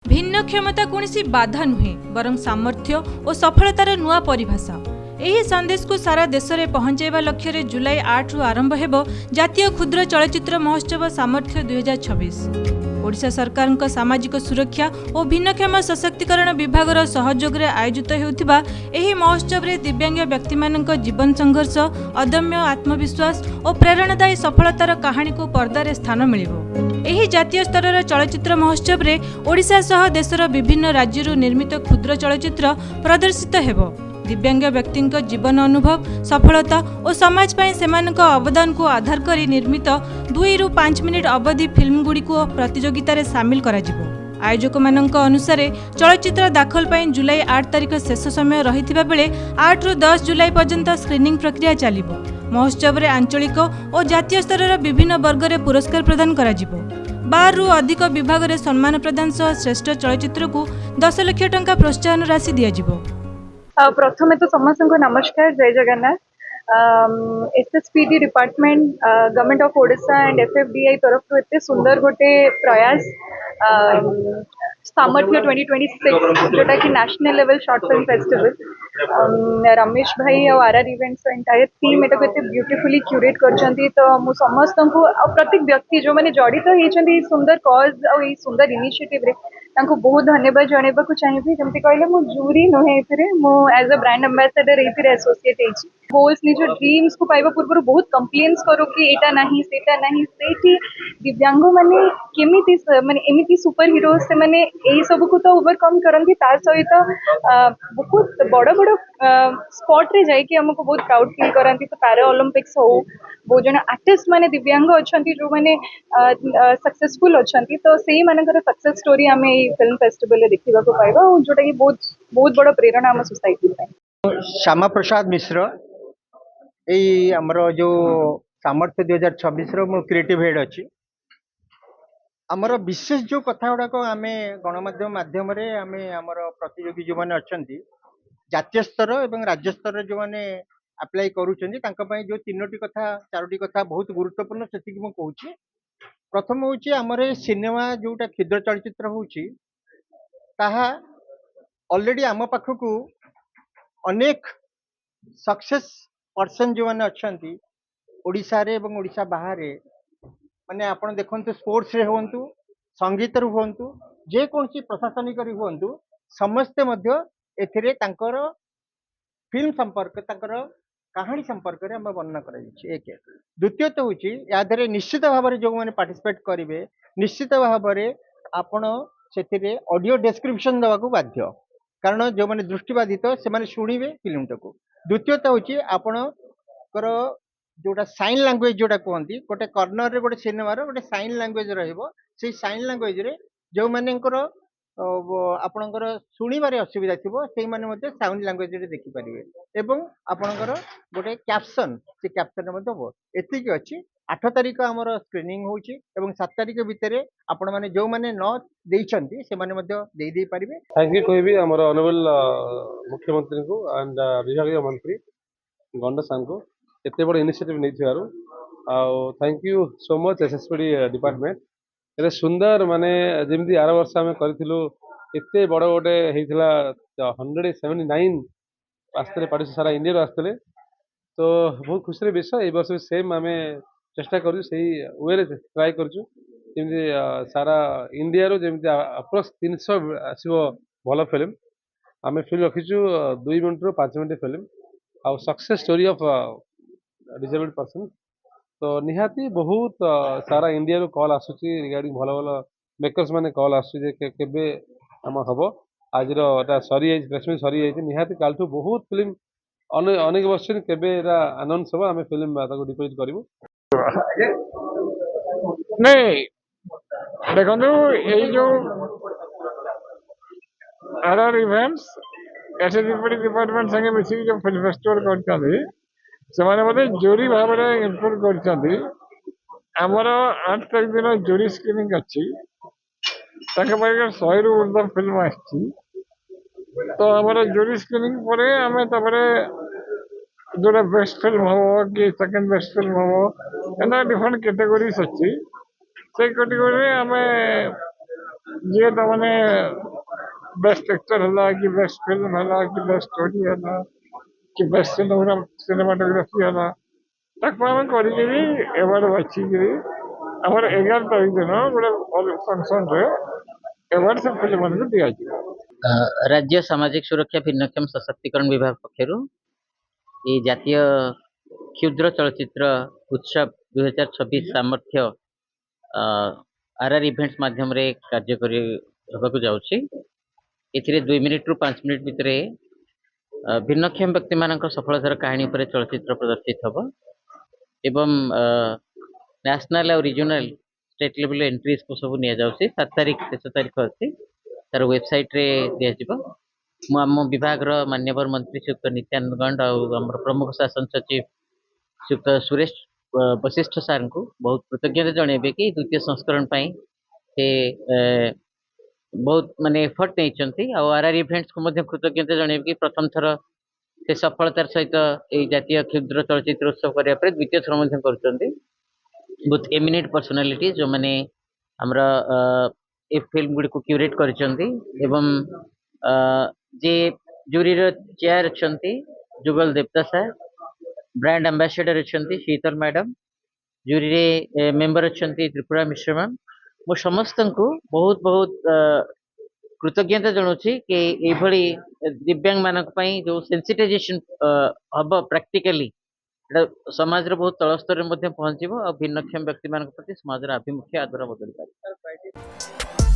भिन्न क्षमता कौन बाधा नुहे बरं सामर्थ्य और सफलतार नुआ परिभाषा। यही संदेश को सारा देश में पहुंचाइबा लक्ष्य रे जुलाई 8 रु आरंभ हेबो जातीय क्षुद्र चलचित्र महोत्सव सामर्थ्य 2026। ओडिशा सरकार सामाजिक सुरक्षा और भिन्नक्षम सशक्तिकरण विभाग सहयोग रे आयोजित हेउथिबा एही महोत्सव रे दिव्यांग व्यक्ति मानक जीवन संघर्ष, अदम्य आत्मविश्वास और प्रेरणादायी सफलतार कहानी को पर्दारे स्थान मिलिबो। एही जातीय स्तर चलचित्र महोत्सव रे ओडिशा सह देशर विभिन्न राज्यरू निर्मित क्षुद्र चलचित्र प्रदर्शित हेबो। दिव्यांग व्यक्ति जीवन अनुभव, सफलता और समाज पाई सेमानक अवदान को आधार करी निर्मित 2 रु 5 मिनिट अवधि फिल्म गुड़ी को प्रतियोगिता रे शामिल करा जिवो। आयोजक मानक अनुसार चलचित्र दाखल पाई जुलाई 8 तारिख शेष समय रहिथिबा बेले 8 रु 10 जुलाई पर्यंत स्क्रीनिंग प्रक्रिया चलिबो। महोत्सव रे आंचलिक और जातीय स्तर विभिन्न वर्ग रे पुरस्कार प्रदान करा जिवो। 12 रु अधिक विभाग रे सम्मान प्रदान सह श्रेष्ठ चलचित्र को 10 लाख टंका प्रोत्साहन राशि दिया जिवो। प्रथमे तो समस्त को नमस्कार, जय Jagannath. SSPD department, government of Odisha and FFDI तरफ तो एते सुंदर गोटे प्रयास सामर्थ्य 2026 जोटा कि national level short film festival Ramesh भाई और आरआर इवेंट्स एंटायर टीम एटा को ब्यूटीफुली क्यूरेट करछंती। तो मु समस्त को प्रत्येक व्यक्ति जो माने जड़ित होइछंती सुंदर कॉज और ये सुंदर इनिशिएटिव रे तांको बहुत धन्यवाद जणेबा को चाहिए। जमती कहले मु जूरी नुहे एथिरे, मु एज अ ब्रांड एम्बेसडर एथिरे एसोसिएट हेछि। गोल्स निज ड्रीम्स को पाइबा पूर्व बहुत कंप्लेन्स करो कि एटा नहीं सेटा नहीं, सेठी दिव्यांग माने केमिति माने एमिति सुपर हीरो से माने एही सब को तो ओवरकम करंती। तार सहित बहुत बड़ बड़ स्पॉट रे जाई कि हमको बहुत प्राउड फील करंती। तो पैरा ओलंपिक्स हो, बहुत जन आर्टिस्ट माने दिव्यांग अछंती जो माने सक्सेसफुल अछंती। तो सेही मानकर सक्सेस स्टोरी हमें फिल्म फेस्टिवल देखा पाइबा, जोटा कि बहुत बहुत बड़ प्रेरणा हम सोसाइटी। श्यामा प्रसाद मिश्र यही आमर जो सामर्थ्य 2026 मो क्रिएटिव हेड अच्छी। आमर विशेष जो कथा गुड़ाक आम गणमाध्यम माध्यम आमर प्रतियोगी जो मैंने अच्छा जातीय स्तर और राज्य स्तर जो मैंने अप्लाई करुँच जो 3टी कथा 4टी कथा बहुत गुरुत्वपूर्ण से कहूँ। प्रथम हूँ आमर सिनेमा जोटा क्षुद्र चलचित्र होची ताहा ऑलरेडी आम पाखक अनेक सक्सेस पर्सन जो मैंने अच्छा ओडिशा रे एवं ओडिशा बाहर माने आपण देखंतु स्पोर्ट्स रे होंतु, संगीत रे होंतु, जे कोनसी प्रशासनिक रे होंतु, समस्ते मध्य एथिरे तांकर फिल्म संपर्क तांकर कहानी संपर्क रे हम वर्णना करै छी। एक द्वितीय तो होची या धरे निश्चित भाव रे जो माने पार्टिसिपेट करिवे निश्चित भाव रे आपण सेथिरे ऑडियो डिस्क्रिप्शन देवा को बाध्य, कारण जो माने दृष्टिबाधित से माने सुनिवे फिल्म टाको। द्वितीय तो होची आपण कर जोटा साइन लैंग्वेज जोटा कहती गोटे कर्नर रे गोटे सिनेमा गोटे साइन लैंग्वेज रहिबो। से साइन लैंग्वेज रे जो मानेकर आपणकर शुणिबारे असुविधा थिबो सेही माने मध्ये साउंड लैंग्वेज रे देखि परिबे एवं आपणकर गोटे कैप्शन से कैप्शन रे मध्ये हो एतिक अछि। 8 तारिख हमर स्क्रीनिंग होची एवं 7 तारिख भितरे आपण माने जो माने न देइछंती से माने मध्ये देई देई परिबे। थैंक यू कहबी हमर ऑनरेबल मुख्यमंत्री को एंड विभागीय मंत्री गंडा सान को एते बड़ इनिशिएटिव नहीं थिबारु thank you so much SSPD department. एते सुंदर माने जेमती आर वर्ष आम करथिलु एते बड़ गोटे हेइथिला 179 आस्तले पार्टिसिपेट सारा इंडिया आस्तले। तो बहुत खुशी रे विषय ए वर्ष सेम आम चेष्टा करू सही वे रे ट्राई करछु जेमती सारा इंडिया रो जेमती अप्रोक्स 300 आसीबो भलो फिल्म। आम फिल्म रखीचु 2 मिनिट रो 5 minute film a success story of disabled person. तो निहाती बहुत सारा इंडिया रो कॉल आसुची रिगार्डिंग भलो भलो मेकर्स माने कॉल आसुची जे केबे हम हबो आज रो एटा सरी आइ प्रेसमेंट सरी आइ निहाती कालठू बहुत फिल्म अनेक वर्ष केबे एरा अनाउंस हबो आमे फिल्म ताको डिपोजिट करबो। नहीं देखो ये जो आरआर इवेंट्स एसएसपीडी डिपार्टमेंट संगे मिसी जो फिल्म फेस्टिवल करछथि सेमाने मते जोरी भाव में इनपुट करछथि। हमर 8 तारिख दिन जोरी स्क्रीनिंग अछि, ताके पर 100 रु ऊर्ध्व फिल्म आछि। तो हमर जोरी स्क्रीनिंग परे हमें तबरे जोटा बेस्ट फिल्म हो कि सेकंड बेस्ट फिल्म हो एना डिफरेंट कैटेगरीज अछि। से कैटेगरी हमें जे तमने बेस्ट एक्टर हला कि बेस्ट फिल्म हला कि बेस्ट स्टोरी हला कि बेस्ट सिनेमाटोग्राफी हला ताको आम करी एवार्ड बाछी आमर 11 तारीख दिन गोटे फंक्शन रे एवार्ड सब फिल्म मान दिया। राज्य सामाजिक सुरक्षा भिन्नक्षम सशक्तिकरण विभाग पक्षर ये जातीय क्षुद्र चलचित्र उत्सव 2026 सामर्थ्य आरआर इवेंट्स माध्यम रे कार्यकरी होबाकु जाउछि। एथिरे 2 मिनिट रु 5 मिनिट भितर भिन्नक्षम व्यक्ति मानक सफलतार कहानी पर चलचित्र प्रदर्शित हब एवं नेशनल और रिजनल स्टेट लेवल एंट्रीज को सब निया जाउछि। 7 तारीख 13 तारीख अछि तार वेबसाइट रे दिया जिवो। मु आम विभाग रो मान्यवर मंत्री श्रीयुक्त नित्यानंद गंड और आम प्रमुख शासन सचिव श्रीयुक्त सुरेश वशिष्ठ सार को बहुत कृतज्ञता जणेबे कि द्वितीय संस्करण पई से बहुत माने एफर्ट नहीं आरआर इवेंट्स को मध्य कृतज्ञता जणेबे कि प्रथम थर से सफलतार सहित ए जातीय क्षुद्र चलचित्र उत्सव करिया पर द्वितीय थर मध्य करछन्ती। बहुत एमिनेंट पर्सनालिटी जो माने हमरा ए फिल्म गुडी को क्यूरेट करछन्ती एवं जे जूरी रो चेयर छन्ती जुगल देवता सर, ब्रांड एम्बेसडर अच्छी शीतल मैडम, जूरी रे मेंबर अच्छा त्रिपुरा मिश्र मैम। मु समस्त को बहुत बहुत कृतज्ञता जनाऊँगी कि ये दिव्यांग मान जो सेंसिटाइजेशन हम प्रैक्टिकली समाज रे बहुत तल स्तर में पहुंचो और भिन्नक्षम व्यक्ति मान प्रति समाज आभिमुख्य आदर बदल पारे।